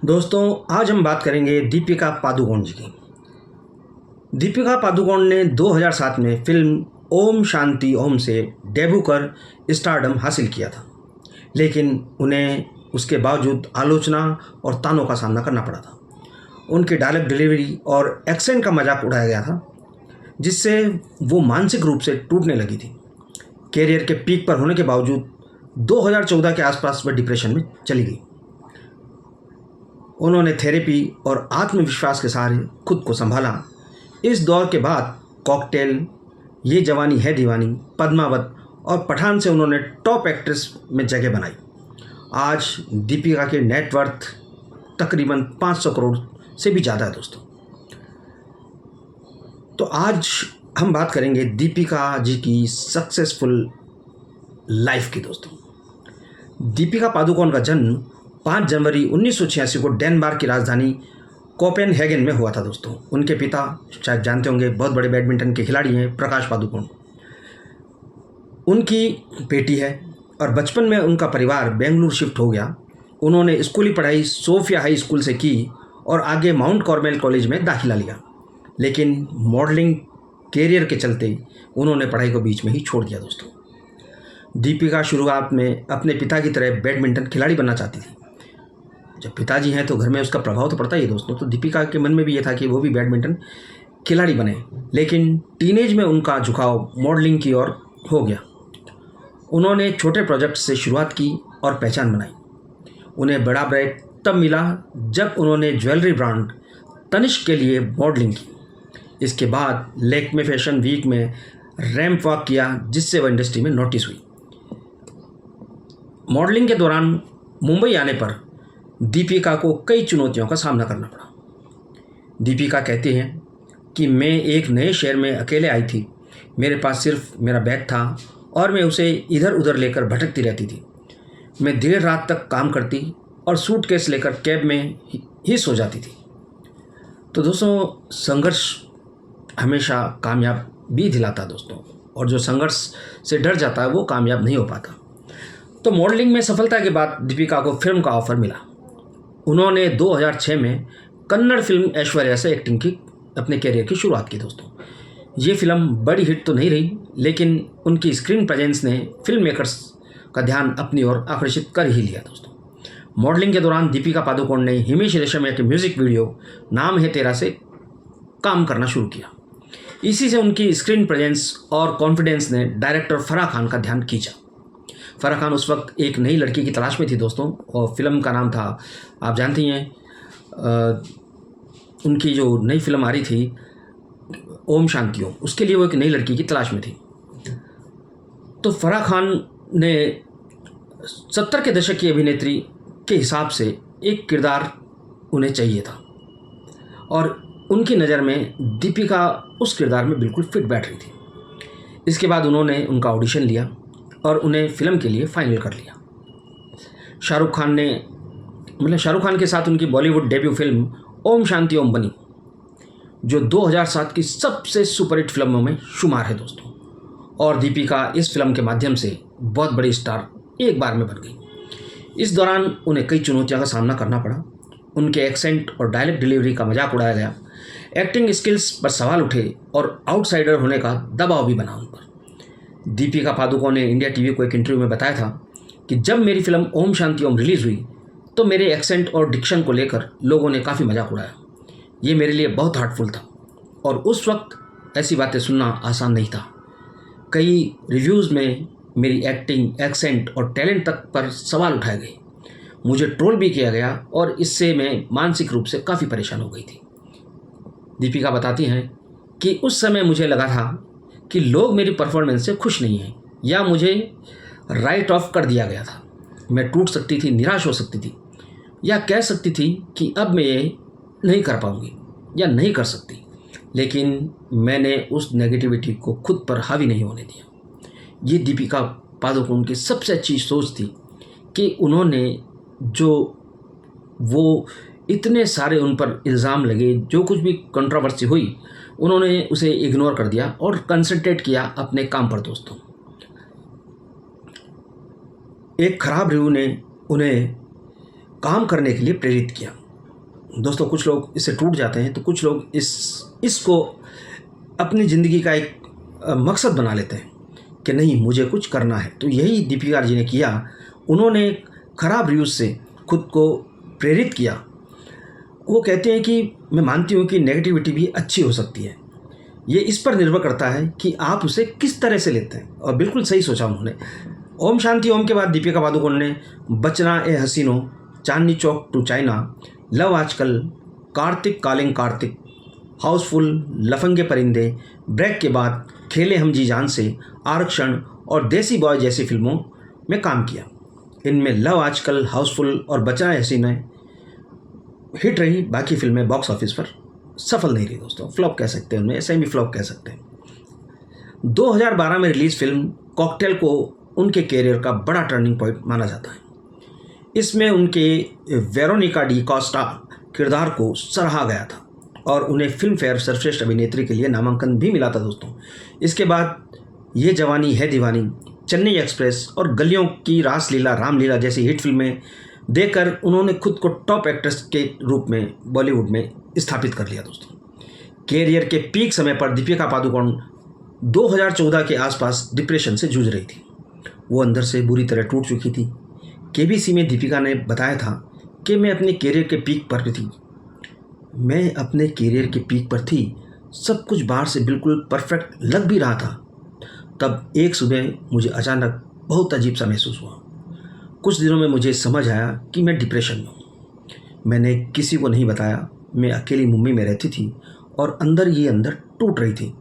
दोस्तों, आज हम बात करेंगे दीपिका पादुकोण जी की। दीपिका पादुकोण ने 2007 में फिल्म ओम शांति ओम से डेब्यू कर स्टारडम हासिल किया था, लेकिन उन्हें उसके बावजूद आलोचना और तानों का सामना करना पड़ा था। उनकी डायलॉग डिलीवरी और एक्सेंट का मजाक उड़ाया गया था, जिससे वो मानसिक रूप से टूटने लगी थी। कैरियर के पीक पर होने के बावजूद 2014 के आसपास वह डिप्रेशन में चली गई। उन्होंने थेरेपी और आत्मविश्वास के सहारे खुद को संभाला। इस दौर के बाद कॉकटेल, ये जवानी है दीवानी, पद्मावत और पठान से उन्होंने टॉप एक्ट्रेस में जगह बनाई। आज दीपिका की नेटवर्थ तकरीबन 500 करोड़ से भी ज़्यादा है दोस्तों। तो आज हम बात करेंगे दीपिका जी की सक्सेसफुल लाइफ की दोस्तों। दीपिका पादुकोण का जन्म 5 जनवरी 1986 को डेनमार्क की राजधानी कोपेनहेगन में हुआ था दोस्तों। उनके पिता शायद जानते होंगे, बहुत बड़े बैडमिंटन के खिलाड़ी हैं, प्रकाश पादुकोण। उनकी बेटी है और बचपन में उनका परिवार बेंगलुरु शिफ्ट हो गया। उन्होंने स्कूली पढ़ाई सोफिया हाई स्कूल से की और आगे माउंट कार्मेल कॉलेज में दाखिला लिया, लेकिन मॉडलिंग कैरियर के चलते उन्होंने पढ़ाई को बीच में ही छोड़ दिया दोस्तों। दीपिका शुरुआत में अपने पिता की तरह बैडमिंटन खिलाड़ी बनना चाहती थी। जब पिताजी हैं तो घर में उसका प्रभाव तो पड़ता ही है दोस्तों। तो दीपिका के मन में भी ये था कि वो भी बैडमिंटन खिलाड़ी बने, लेकिन टीनेज में उनका झुकाव मॉडलिंग की ओर हो गया। उन्होंने छोटे प्रोजेक्ट से शुरुआत की और पहचान बनाई। उन्हें बड़ा ब्रेक तब मिला जब उन्होंने ज्वेलरी ब्रांड तनिष्क के लिए मॉडलिंग की। इसके बाद लैक्मे फैशन वीक में रैंप वॉक किया, जिससे वह इंडस्ट्री में नोटिस हुई। मॉडलिंग के दौरान मुंबई आने पर दीपिका को कई चुनौतियों का सामना करना पड़ा। दीपिका कहती हैं कि मैं एक नए शहर में अकेले आई थी। मेरे पास सिर्फ मेरा बैग था और मैं उसे इधर उधर लेकर भटकती रहती थी। मैं देर रात तक काम करती और सूटकेस लेकर कैब में ही सो जाती थी। तो दोस्तों, संघर्ष हमेशा कामयाबी दिलाता है दोस्तों, और जो संघर्ष से डर जाता है वो कामयाब नहीं हो पाता। तो मॉडलिंग में सफलता के बाद दीपिका को फिल्म का ऑफर मिला। उन्होंने 2006 में कन्नड़ फिल्म ऐश्वर्या से एक्टिंग की अपने कैरियर की शुरुआत की दोस्तों। ये फिल्म बड़ी हिट तो नहीं रही, लेकिन उनकी स्क्रीन प्रेजेंस ने फिल्म मेकर्स का ध्यान अपनी ओर आकर्षित कर ही लिया दोस्तों। मॉडलिंग के दौरान दीपिका पादुकोण ने हिमेश रेशमिया के म्यूजिक वीडियो नाम है तेरा से काम करना शुरू किया। इसी से उनकी स्क्रीन प्रेजेंस और कॉन्फिडेंस ने डायरेक्टर फराह खान का ध्यान खींचा। फराह खान उस वक्त एक नई लड़की की तलाश में थी दोस्तों, और फिल्म का नाम था, आप जानती हैं, उनकी जो नई फिल्म आ रही थी ओम शांति ओम, उसके लिए वो एक नई लड़की की तलाश में थी। तो फराह खान ने 70 के दशक की अभिनेत्री के हिसाब से एक किरदार उन्हें चाहिए था, और उनकी नज़र में दीपिका उस किरदार में बिल्कुल फिट बैठ रही थी। इसके बाद उन्होंने उनका ऑडिशन लिया और उन्हें फिल्म के लिए फाइनल कर लिया। शाहरुख खान के साथ उनकी बॉलीवुड डेब्यू फिल्म ओम शांति ओम बनी, जो 2007 की सबसे सुपरहिट फिल्मों में शुमार है दोस्तों। और दीपिका इस फिल्म के माध्यम से बहुत बड़ी स्टार एक बार में बन गई। इस दौरान उन्हें कई चुनौतियों का सामना करना पड़ा। उनके एक्सेंट और डायलॉग डिलीवरी का मजाक उड़ाया गया, एक्टिंग स्किल्स पर सवाल उठे और आउटसाइडर होने का दबाव भी बना उन पर। दीपिका पादुकोण ने इंडिया टीवी को एक इंटरव्यू में बताया था कि जब मेरी फिल्म ओम शांति ओम रिलीज़ हुई तो मेरे एक्सेंट और डिक्शन को लेकर लोगों ने काफ़ी मजाक उड़ाया। ये मेरे लिए बहुत हार्टफुल था, और उस वक्त ऐसी बातें सुनना आसान नहीं था। कई रिव्यूज़ में मेरी एक्टिंग, एक्सेंट और टैलेंट तक पर सवाल उठाए गए। मुझे ट्रोल भी किया गया और इससे मैं मानसिक रूप से काफ़ी परेशान हो गई थी। दीपिका बताती हैं कि उस समय मुझे लगा था कि लोग मेरी परफॉर्मेंस से खुश नहीं हैं, या मुझे राइट ऑफ कर दिया गया था। मैं टूट सकती थी, निराश हो सकती थी, या कह सकती थी कि अब मैं ये नहीं कर पाऊंगी या नहीं कर सकती, लेकिन मैंने उस नेगेटिविटी को खुद पर हावी नहीं होने दिया। ये दीपिका पादुकोण की सबसे अच्छी सोच थी कि उन्होंने वो इतने सारे उन पर इल्ज़ाम लगे, जो कुछ भी कंट्रोवर्सी हुई, उन्होंने उसे इग्नोर कर दिया और कंसंट्रेट किया अपने काम पर दोस्तों। एक खराब रिव्यू ने उन्हें काम करने के लिए प्रेरित किया, दोस्तों कुछ लोग इससे टूट जाते हैं, तो कुछ लोग इसको अपनी ज़िंदगी का एक मकसद बना लेते हैं कि नहीं मुझे कुछ करना है। तो यही दीपिका जी ने किया। उन्होंने ख़राब रिव्यूज़ से खुद को प्रेरित किया। वो कहते हैं कि मैं मानती हूँ कि नेगेटिविटी भी अच्छी हो सकती है, ये इस पर निर्भर करता है कि आप उसे किस तरह से लेते हैं। और बिल्कुल सही सोचा उन्होंने। ओम शांति ओम के बाद दीपिका पादुकोण ने बचना ए हसीनो, Chandni Chowk to China, love आजकल, कार्तिक कालिंग कार्तिक, हाउसफुल, लफंगे परिंदे, ब्रेक के बाद खेले हम जी जान से, आरक्षण और देसी बॉय जैसी फिल्मों में काम किया। इनमें लव आजकल, हाउसफुल और बचना ए हसीनो हिट रही, बाकी फिल्में बॉक्स ऑफिस पर सफल नहीं रही दोस्तों, फ्लॉप कह सकते हैं, उन्हें सेमी फ्लॉप कह सकते हैं। 2012 में रिलीज फिल्म कॉकटेल को उनके कैरियर का बड़ा टर्निंग पॉइंट माना जाता है। इसमें उनके वेरोनिका डी कॉस्टा किरदार को सराहा गया था और उन्हें फिल्म फेयर सर्वश्रेष्ठ अभिनेत्री के लिए नामांकन भी मिला था दोस्तों। इसके बाद ये जवानी है दीवानी, चेन्नई एक्सप्रेस और गलियों की रासलीला रामलीला जैसी हिट फिल्में देकर उन्होंने खुद को टॉप एक्ट्रेस के रूप में बॉलीवुड में स्थापित कर लिया दोस्तों। कैरियर के पीक समय पर दीपिका पादुकोण 2014 के आसपास डिप्रेशन से जूझ रही थी। वो अंदर से बुरी तरह टूट चुकी थी। केबीसी में दीपिका ने बताया था कि मैं अपने कैरियर के पीक पर थी। मैं अपने कैरियर के पीक पर थी, सब कुछ बाहर से बिल्कुल परफेक्ट लग भी रहा था। तब एक सुबह मुझे अचानक बहुत अजीब सा महसूस हुआ। कुछ दिनों में मुझे समझ आया कि मैं डिप्रेशन में हूँ। मैंने किसी को नहीं बताया। मैं अकेली मुंबई में रहती थी और अंदर ही अंदर टूट रही थी।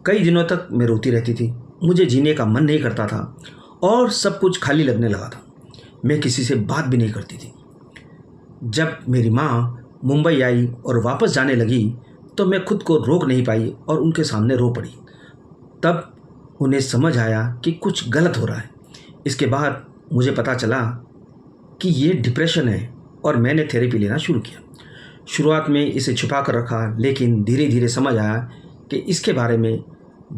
कई दिनों तक मैं रोती रहती थी। मुझे जीने का मन नहीं करता था और सब कुछ खाली लगने लगा था। मैं किसी से बात भी नहीं करती थी। जब मेरी माँ मुंबई आई और वापस जाने लगी तो मैं खुद को रोक नहीं पाई और उनके सामने रो पड़ी। तब उन्हें समझ आया कि कुछ गलत हो रहा है। इसके बाद मुझे पता चला कि ये डिप्रेशन है और मैंने थेरेपी लेना शुरू किया। शुरुआत में इसे छुपा कर रखा, लेकिन धीरे धीरे समझ आया कि इसके बारे में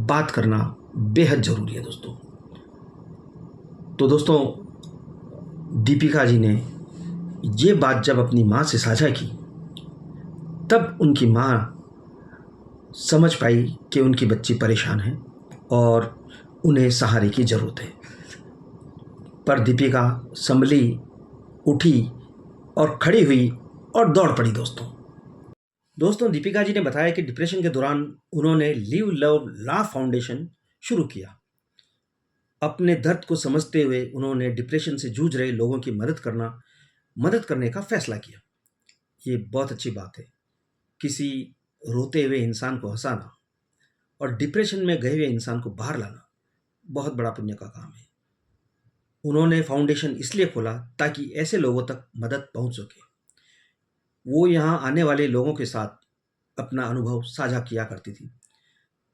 बात करना बेहद ज़रूरी है दोस्तों। तो दोस्तों दीपिका जी ने ये बात जब अपनी माँ से साझा की, तब उनकी माँ समझ पाई कि उनकी बच्ची परेशान है और उन्हें सहारे की ज़रूरत है। पर दीपिका संभली, उठी और खड़ी हुई और दौड़ पड़ी दोस्तों दीपिका जी ने बताया कि डिप्रेशन के दौरान उन्होंने लिव लव लाफ फाउंडेशन शुरू किया। अपने दर्द को समझते हुए उन्होंने डिप्रेशन से जूझ रहे लोगों की मदद करने का फैसला किया। ये बहुत अच्छी बात है। किसी रोते हुए इंसान को हंसाना और डिप्रेशन में गए हुए इंसान को बाहर लाना बहुत बड़ा पुण्य का काम है। उन्होंने फाउंडेशन इसलिए खोला ताकि ऐसे लोगों तक मदद पहुंच सके। वो यहाँ आने वाले लोगों के साथ अपना अनुभव साझा किया करती थी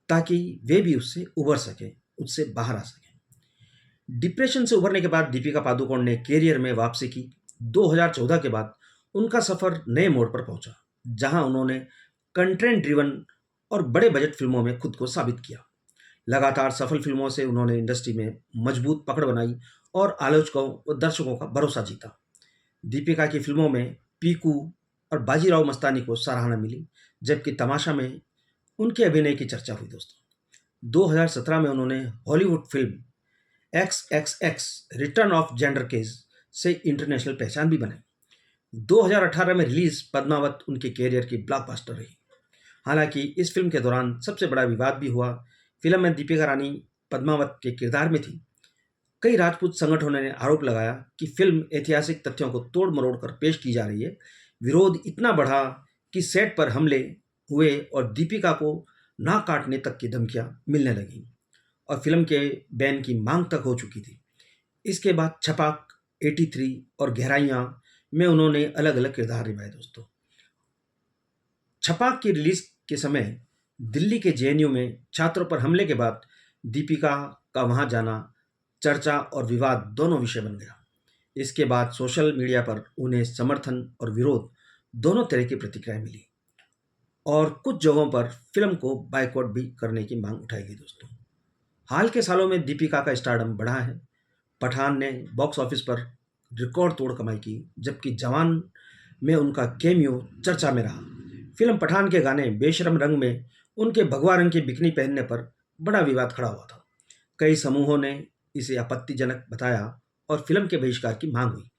ताकि वे भी उससे उबर सकें, उससे बाहर आ सकें। डिप्रेशन से उभरने के बाद दीपिका पादुकोण ने कैरियर में वापसी की। 2014 के बाद उनका सफ़र नए मोड़ पर पहुंचा, जहां उन्होंने कंटेंट ड्रिवन और बड़े बजट फिल्मों में खुद को साबित किया। लगातार सफल फिल्मों से उन्होंने इंडस्ट्री में मजबूत पकड़ बनाई और आलोचकों व दर्शकों का भरोसा जीता। दीपिका की फिल्मों में पीकू और बाजीराव मस्तानी को सराहना मिली, जबकि तमाशा में उनके अभिनय की चर्चा हुई दोस्तों। 2017 में उन्होंने Hollywood film XXX return of gender case से इंटरनेशनल पहचान भी बनाई। 2018 में रिलीज पद्मावत उनके कैरियर की ब्लॉकबस्टर रही। हालांकि इस फिल्म के दौरान सबसे बड़ा विवाद भी हुआ। फिल्म में दीपिका रानी पद्मावत के किरदार में थी। कई राजपूत संगठनों ने आरोप लगाया कि फिल्म ऐतिहासिक तथ्यों को तोड़ मरोड़ कर पेश की जा रही है। विरोध इतना बढ़ा कि सेट पर हमले हुए और दीपिका को नाक काटने तक की धमकियां मिलने लगीं और फिल्म के बैन की मांग तक हो चुकी थी। इसके बाद छपाक, 83 और गहराइयाँ में उन्होंने अलग अलग किरदार निभाए दोस्तों। छपाक की रिलीज के समय दिल्ली के जेएनयू में छात्रों पर हमले के बाद दीपिका का वहां जाना चर्चा और विवाद दोनों विषय बन गया। इसके बाद सोशल मीडिया पर उन्हें समर्थन और विरोध दोनों तरह की प्रतिक्रियाएं मिली और कुछ जगहों पर फिल्म को बायकॉट भी करने की मांग उठाई गई दोस्तों। हाल के सालों में दीपिका का स्टारडम बढ़ा है। पठान ने बॉक्स ऑफिस पर रिकॉर्ड तोड़ कमाई की, जबकि जवान में उनका कैमियो चर्चा में रहा। फिल्म पठान के गाने बेशरम रंग में उनके भगवा रंग की बिकनी पहनने पर बड़ा विवाद खड़ा हुआ था। कई समूहों ने इसे आपत्तिजनक बताया और फिल्म के बहिष्कार की मांग हुई।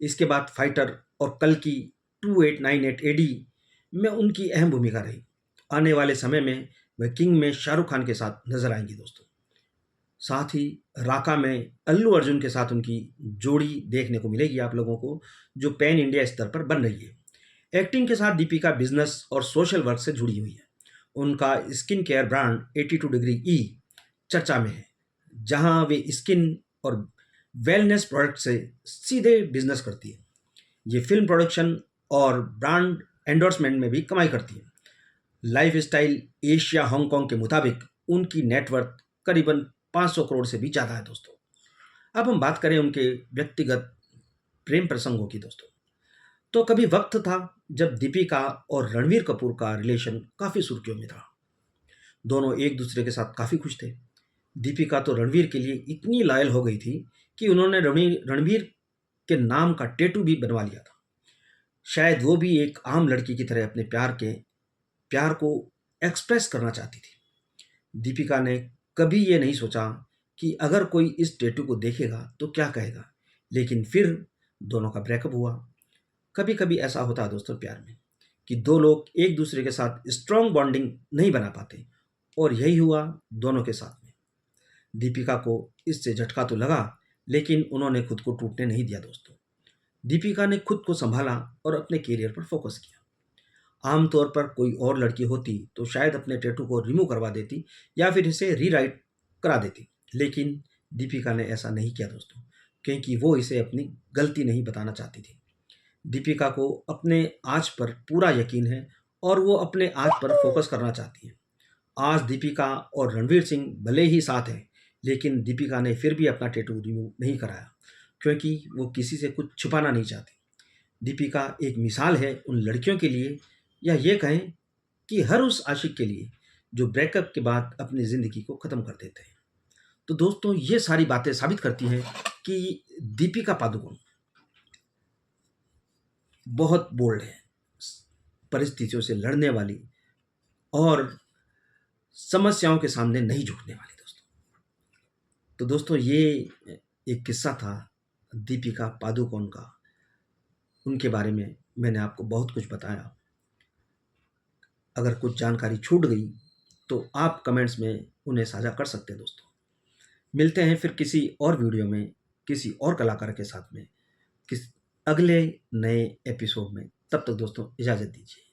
इसके बाद फाइटर और कल की 2898 एडी में उनकी अहम भूमिका रही। आने वाले समय में वह किंग में शाहरुख खान के साथ नजर आएंगी दोस्तों। साथ ही राका में अल्लू अर्जुन के साथ उनकी जोड़ी देखने को मिलेगी आप लोगों को, जो पैन इंडिया स्तर पर बन रही है। एक्टिंग के साथ दीपिका बिजनेस और सोशल वर्क से जुड़ी हुई है। उनका स्किन केयर ब्रांड 82 डिग्री ई चर्चा में है, जहां वे स्किन और वेलनेस प्रोडक्ट से सीधे बिजनेस करती है। ये फिल्म प्रोडक्शन और ब्रांड एंडोर्समेंट में भी कमाई करती है। लाइफ स्टाइल एशिया हांगकांग के मुताबिक उनकी नेटवर्थ करीबन 500 करोड़ से भी ज़्यादा है दोस्तों। अब हम बात करें उनके व्यक्तिगत प्रेम प्रसंगों की दोस्तों, तो कभी वक्त था जब दीपिका और रणवीर कपूर का रिलेशन काफ़ी सुर्खियों में था। दोनों एक दूसरे के साथ काफ़ी खुश थे। दीपिका तो रणवीर के लिए इतनी लॉयल हो गई थी कि उन्होंने रणवीर के नाम का टैटू भी बनवा लिया था। शायद वो भी एक आम लड़की की तरह अपने प्यार को एक्सप्रेस करना चाहती थी। दीपिका ने कभी ये नहीं सोचा कि अगर कोई इस टैटू को देखेगा तो क्या कहेगा, लेकिन फिर दोनों का ब्रेकअप हुआ। कभी कभी ऐसा होता है दोस्तों प्यार में कि दो लोग एक दूसरे के साथ स्ट्रॉन्ग बॉन्डिंग नहीं बना पाते, और यही हुआ दोनों के साथ में। दीपिका को इससे झटका तो लगा, लेकिन उन्होंने खुद को टूटने नहीं दिया दोस्तों। दीपिका ने खुद को संभाला और अपने करियर पर फोकस किया। आमतौर पर कोई और लड़की होती तो शायद अपने टैटू को रिमूव करवा देती या फिर इसे रीराइट करा देती, लेकिन दीपिका ने ऐसा नहीं किया दोस्तों, क्योंकि वो इसे अपनी गलती नहीं बताना चाहती थी। दीपिका को अपने आज पर पूरा यकीन है और वो अपने आज पर फोकस करना चाहती है। आज दीपिका और रणवीर सिंह भले ही साथ हैं, लेकिन दीपिका ने फिर भी अपना टैटू रिमूव नहीं कराया, क्योंकि वो किसी से कुछ छुपाना नहीं चाहती। दीपिका एक मिसाल है उन लड़कियों के लिए, या ये कहें कि हर उस आशिक के लिए जो ब्रेकअप के बाद अपनी ज़िंदगी को ख़त्म कर देते हैं। तो दोस्तों ये सारी बातें साबित करती हैं कि दीपिका पादुकोण बहुत बोल्ड है, परिस्थितियों से लड़ने वाली और समस्याओं के सामने नहीं झुकने वाली दोस्तों। तो दोस्तों ये एक किस्सा था दीपिका पादुकोण का। उनके बारे में मैंने आपको बहुत कुछ बताया। अगर कुछ जानकारी छूट गई तो आप कमेंट्स में उन्हें साझा कर सकते हैं दोस्तों। मिलते हैं फिर किसी और वीडियो में किसी और कलाकार के साथ में अगले नए एपिसोड में। तब तक दोस्तों इजाज़त दीजिए।